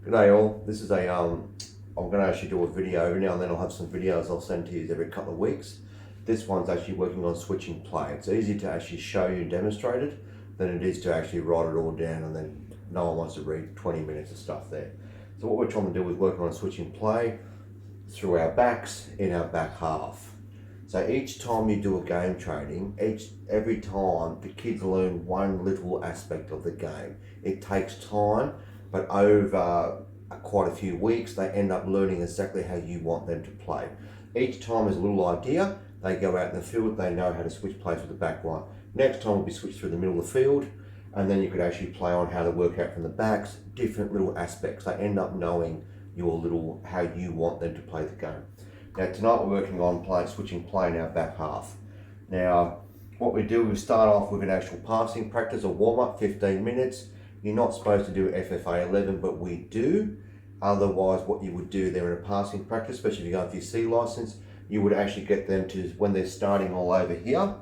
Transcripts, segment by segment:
G'day all, this is I'm going to actually do a video every now and then. I'll have some videos I'll send to you every couple of weeks. This one's actually working on switching play. It's easy to actually show you and demonstrate it than it is to actually write it all down, and then no one wants to read 20 minutes of stuff there. So what we're trying to do is work on switching play through our backs in our back half. So each time you do a game training, every time the kids learn one little aspect of the game. It takes time, but over quite a few weeks, they end up learning exactly how you want them to play. Each time is a little idea. They go out in the field, they know how to switch plays with the back line. Next time will be switched through the middle of the field, and then you could actually play on how to work out from the backs, different little aspects. They end up knowing how you want them to play the game. Now tonight we're working on switching play in our back half. Now what we do is we start off with an actual passing practice, a warm-up, 15 minutes. You're not supposed to do FFA 11, but we do. Otherwise, what you would do there in a passing practice, especially if you're going for your C license, you would actually get them to, when they're starting all over here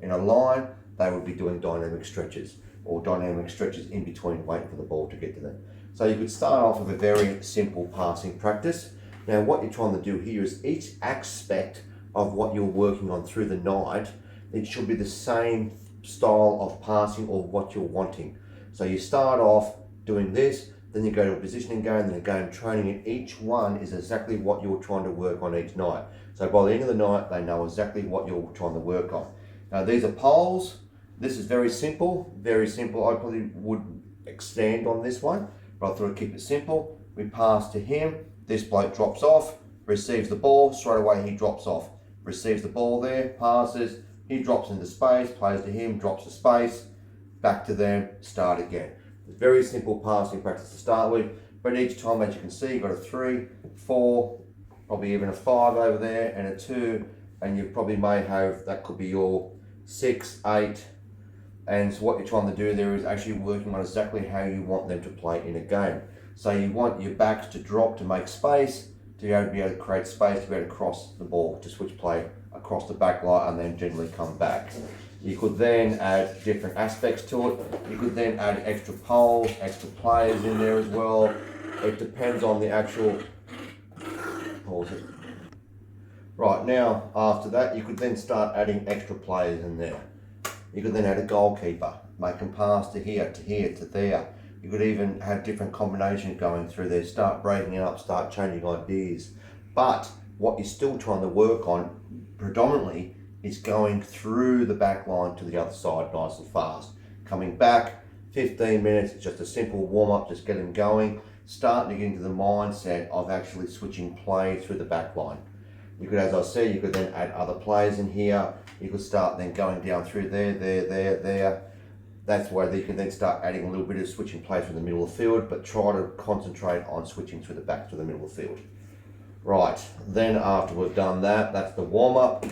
in a line, they would be doing dynamic stretches, or dynamic stretches in between waiting for the ball to get to them. So you could start off with a very simple passing practice. Now what you're trying to do here is each aspect of what you're working on through the night, it should be the same style of passing or what you're wanting. So you start off doing this, then you go to a positioning game, then a game training, and each one is exactly what you're trying to work on each night. So by the end of the night, they know exactly what you're trying to work on. Now these are poles. This is very simple, very simple. I probably would extend on this one, but I thought I'd keep it simple. We pass to him. This bloke drops off, receives the ball, straight away he drops off. Receives the ball there, passes, he drops into space, plays to him, drops to space, back to them, start again. It's very simple passing practice to start with, but each time, as you can see, you've got a 3, 4, probably even a 5 over there, and a 2, and you probably may have, that could be your 6, 8, and so what you're trying to do there is actually working on exactly how you want them to play in a game. So you want your backs to drop to make space, to be able to create space, to be able to cross the ball, to switch play across the back line and then generally come back. You could then add different aspects to it. You could then add extra poles, extra players in there as well. It depends on the actual, pause it. Right, now after that, you could then start adding extra players in there. You could then add a goalkeeper, make them pass to here, to here, to there. You could even have different combinations going through there, start breaking it up, start changing ideas. But what you're still trying to work on predominantly is going through the back line to the other side nice and fast. Coming back, 15 minutes, it's just a simple warm up, just get them going. Starting to get into the mindset of actually switching play through the back line. You could, as I said, you could then add other players in here. You could start then going down through there. That's where you can then start adding a little bit of switching play through the middle of the field, but try to concentrate on switching through the back to the middle of the field. Right, then after we've done that, that's the warm-up.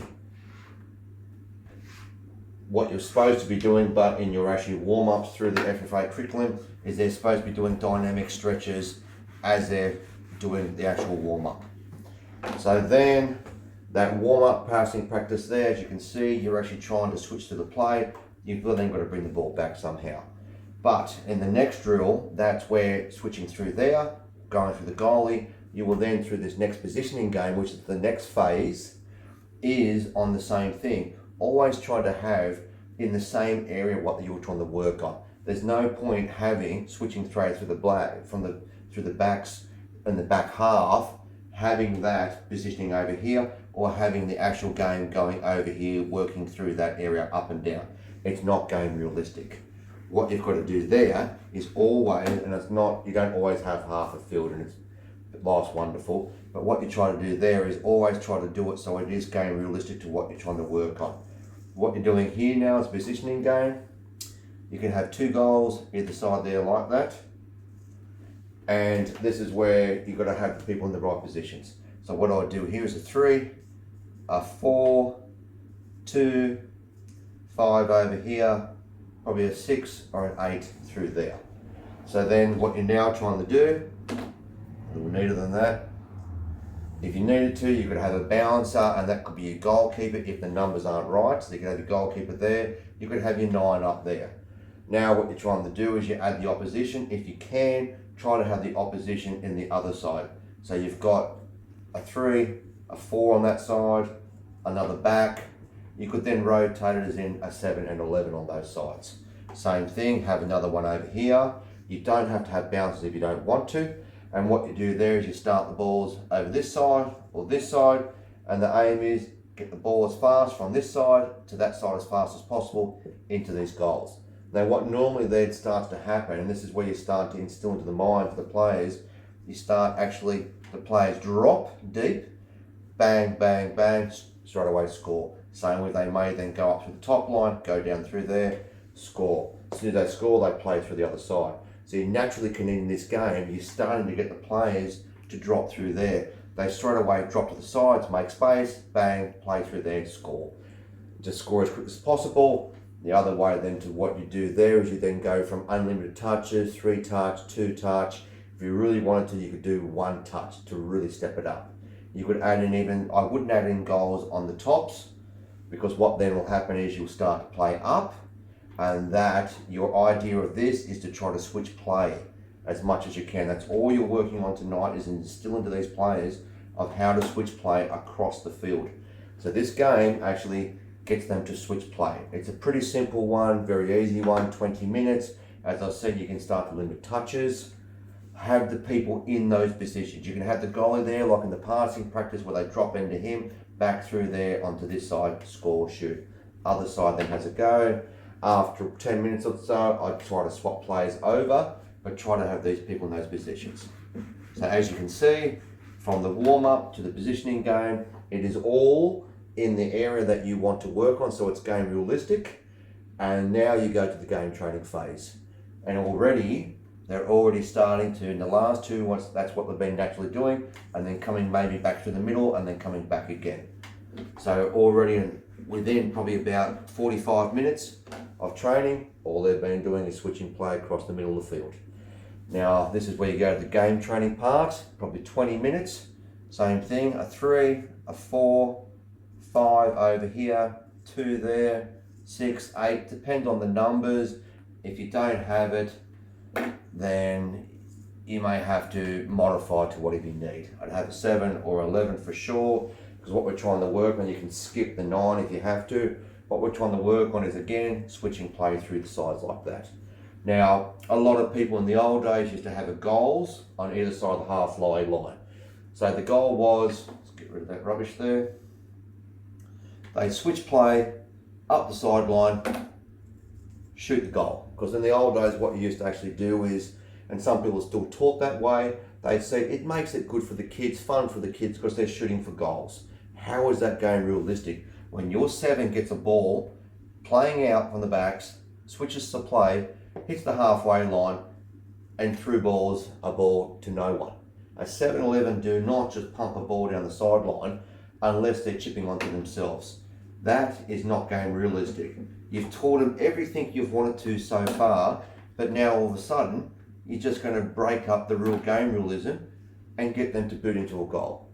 What you're supposed to be doing, but in your actually warm-ups through the FFA curriculum, is they're supposed to be doing dynamic stretches as they're doing the actual warm-up. So then, that warm-up passing practice there, as you can see, you're actually trying to switch to the play. You've then got to bring the ball back somehow. But in the next drill, that's where switching through there, going through the goalie, you will then through this next positioning game, which is the next phase, is on the same thing. Always try to have in the same area what you're trying to work on. There's no point having switching through through the backs and the back half, having that positioning over here, or having the actual game going over here, working through that area up and down. It's not game realistic. What you've got to do there is always, and it's not, you don't always have half a field and life's wonderful, but what you try to do there is always try to do it so it is game realistic to what you're trying to work on. What you're doing here now is positioning game. You can have 2 goals either side there like that. And this is where you've got to have the people in the right positions. So what I do here is a 3, a 4, 2, 5 over here, probably a 6 or an 8 through there. So then what you're now trying to do, a little neater than that, if you needed to, you could have a bouncer, and that could be your goalkeeper if the numbers aren't right. So you could have your goalkeeper there, you could have your 9 up there. Now what you're trying to do is you add the opposition. If you can, try to have the opposition in the other side. So you've got a 3, a 4 on that side, another back. You could then rotate it as in a 7 and 11 on those sides. Same thing, have another one over here. You don't have to have bounces if you don't want to. And what you do there is you start the balls over this side or this side, and the aim is get the ball as fast from this side to that side as fast as possible into these goals. Now what normally then starts to happen, and this is where you start to instill into the mind for the players, you start actually, the players drop deep, bang, bang, bang, straight away score. Same with they may then go up through the top line, go down through there, score. As soon as they score, they play through the other side. So you naturally can, in this game, you're starting to get the players to drop through there. They straight away drop to the sides, make space, bang, play through there, score. Just score as quick as possible. The other way then to what you do there is you then go from unlimited touches, 3 touch, 2 touch. If you really wanted to, you could do 1 touch to really step it up. You could add in even, I wouldn't add in goals on the tops, because what then will happen is you'll start to play up, and that your idea of this is to try to switch play as much as you can. That's all you're working on tonight, is instill into these players of how to switch play across the field. So this game actually gets them to switch play. It's a pretty simple one, very easy one, 20 minutes. As I said, you can start to limit touches, have the people in those positions. You can have the goalie there, like in the passing practice where they drop into him, back through there onto this side, score, shoot. Other side then has a go. After 10 minutes or so, I try to swap players over, but try to have these people in those positions. So as you can see, from the warm-up to the positioning game, it is all in the area that you want to work on, so it's game realistic. And now you go to the game training phase. And already, they're already starting to, in the last 2 months, that's what they've been naturally doing, and then coming maybe back through the middle and then coming back again. So already within probably about 45 minutes of training, all they've been doing is switching play across the middle of the field. Now this is where you go to the game training part, probably 20 minutes. Same thing, a 3, a 4, 5 over here, 2 there, 6, 8, depends on the numbers. If you don't have it, then you may have to modify to whatever you need. I'd have a 7 or 11 for sure, because what we're trying to work on, you can skip the 9 if you have to. What we're trying to work on is, again, switching play through the sides like that. Now, a lot of people in the old days used to have a goals on either side of the halfway line. So the goal was, let's get rid of that rubbish there. They switch play up the sideline, shoot the goal. Because in the old days, what you used to actually do is, and some people are still taught that way, they say it makes it good for the kids, fun for the kids, because they're shooting for goals. How is that game realistic? When your 7 gets a ball, playing out from the backs, switches to play, hits the halfway line, and through balls a ball to no one. A 7-11 do not just pump a ball down the sideline unless they're chipping onto themselves. That is not game realistic. You've taught them everything you've wanted to so far, but now all of a sudden, you're just going to break up the real game realism and get them to boot into a goal.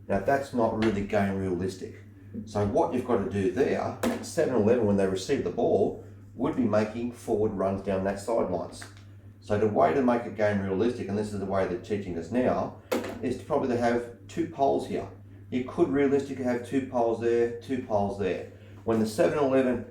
Now that's not really game realistic. So what you've got to do there, 7-11 when they receive the ball, would be making forward runs down that sidelines. So the way to make it game realistic, and this is the way they're teaching us now, is to probably have 2 poles here. You could realistically have 2 poles there, 2 poles there. When the 7-11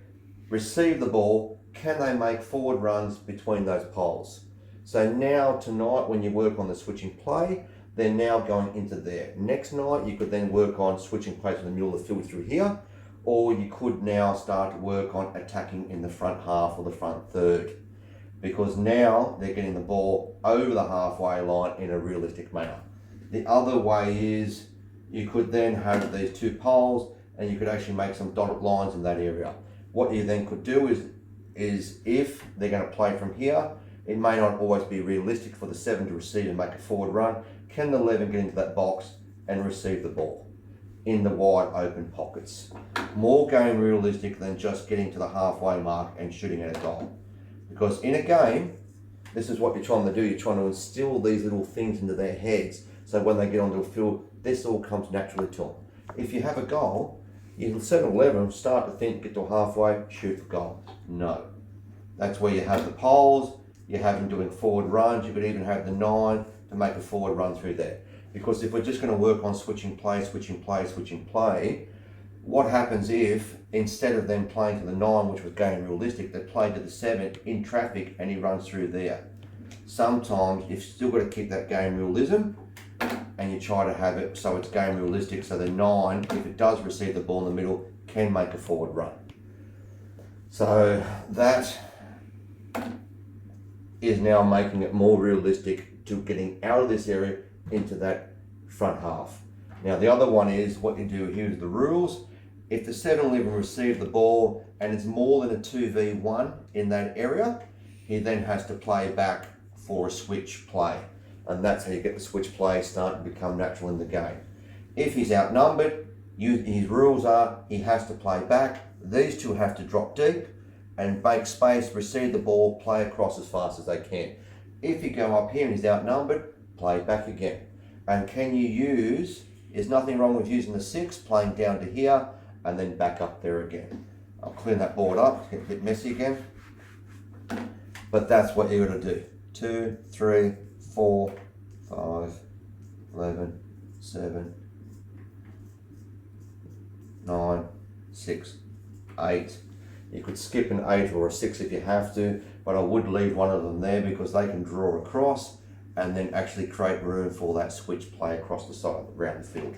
receive the ball, can they make forward runs between those poles? So now tonight when you work on the switching play, they're now going into there. Next night you could then work on switching plays from the middle of the field through here, or you could now start to work on attacking in the front half or the front third, because now they're getting the ball over the halfway line in a realistic manner. The other way is you could then have these 2 poles and you could actually make some dotted lines in that area. What you then could do is if they're going to play from here, it may not always be realistic for the 7 to receive and make a forward run. Can the 11 get into that box and receive the ball in the wide open pockets? More game realistic than just getting to the halfway mark and shooting at a goal. Because in a game, this is what you're trying to do. You're trying to instill these little things into their heads, so when they get onto a field, this all comes naturally to them. If you have a goal, you'll 7-11 start to think, get to halfway, shoot for goal. No. That's where you have the poles, You have them doing forward runs. You could even have the 9 to make a forward run through there. Because if we're just going to work on switching play, what happens if instead of them playing to the 9, which was game realistic, they play to the 7 in traffic and he runs through there? Sometimes you've still got to keep that game realism, and you try to have it so it's game realistic, so the 9, if it does receive the ball in the middle, can make a forward run. So that is now making it more realistic to getting out of this area into that front half. Now the other one is what you do. Here's the rules. If the 7-11 receives the ball and it's more than a 2v1 in that area, he then has to play back for a switch play. And that's how you get the switch play starting to become natural in the game. If he's outnumbered, his rules are he has to play back. These two have to drop deep and make space, receive the ball, play across as fast as they can. If you go up here and he's outnumbered, play back again. And can you use, there's nothing wrong with using the 6, playing down to here and then back up there again. I'll clean that board up, it's getting a bit messy again. But that's what you're going to do. 2, 3, 4, 5, 11, 7, 9, 6, 8. You could skip an 8 or a 6 if you have to, but I would leave one of them there because they can draw across and then actually create room for that switch play across the side around the field.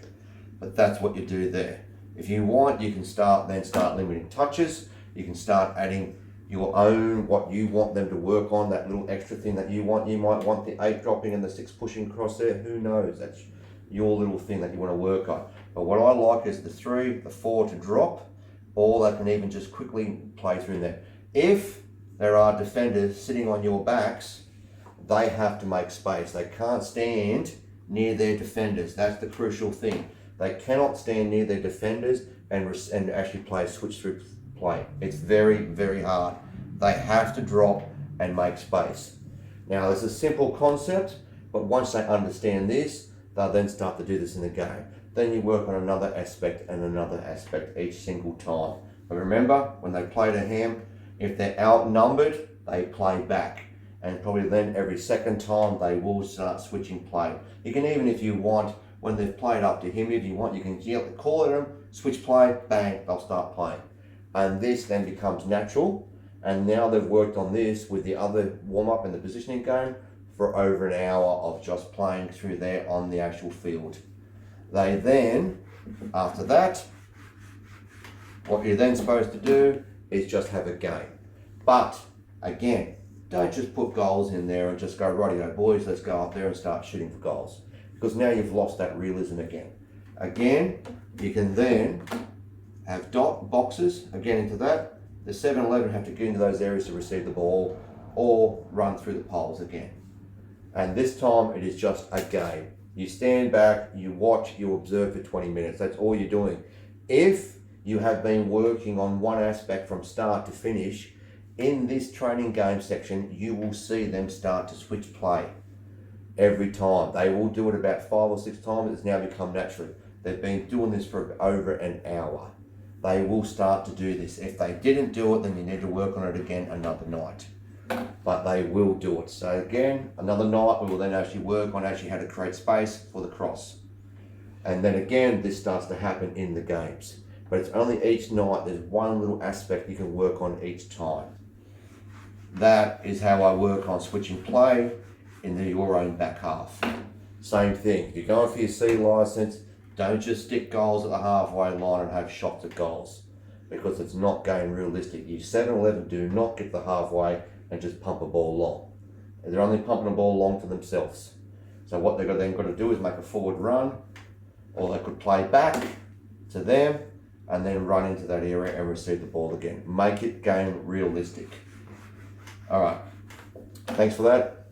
But that's what you do there. If you want, you can start limiting touches. You can start adding your own, what you want them to work on, that little extra thing that you want. You might want the 8 dropping and the 6 pushing across there. Who knows? That's your little thing that you want to work on. But what I like is the 3, the 4 to drop, or they can even just quickly play through there. If there are defenders sitting on your backs, they have to make space. They can't stand near their defenders. That's the crucial thing. They cannot stand near their defenders and actually play switch through play. It's very, very hard. They have to drop and make space. Now, it's a simple concept, but once they understand this, they'll then start to do this in the game. Then you work on another aspect and another aspect each single time. But remember, when they play to him, if they're outnumbered, they play back. And probably then every second time they will start switching play. You can even, if you want, when they've played up to him, if you want, you can call at them, switch play, bang, they'll start playing. And this then becomes natural. And now they've worked on this with the other warm-up and the positioning game for over an hour of just playing through there on the actual field. They then, after that, what you're then supposed to do is just have a game. But again, don't just put goals in there and just go, righty-o boys, let's go up there and start shooting for goals. Because now you've lost that realism again. Again, you can then have dot boxes, again into that. The 7-11 have to get into those areas to receive the ball or run through the poles again. And this time it is just a game. You stand back, you watch, you observe for 20 minutes. That's all you're doing. If you have been working on one aspect from start to finish, in this training game section, you will see them start to switch play every time. They will do it about 5 or 6 times. It's now become natural. They've been doing this for over an hour. They will start to do this. If they didn't do it, then you need to work on it again another night. But they will do it. So again, another night we will then actually work on actually how to create space for the cross. And then again, this starts to happen in the games. But it's only each night, there's one little aspect you can work on each time. That is how I work on switching play in your own back half. Same thing, if you're going for your C license, don't just stick goals at the halfway line and have shots at goals, because it's not game realistic. You 7-11 do not get the halfway and just pump a ball long. They're only pumping a ball long for themselves. So what they've then got to do is make a forward run, or they could play back to them and then run into that area and receive the ball again. Make it game realistic. All right, thanks for that.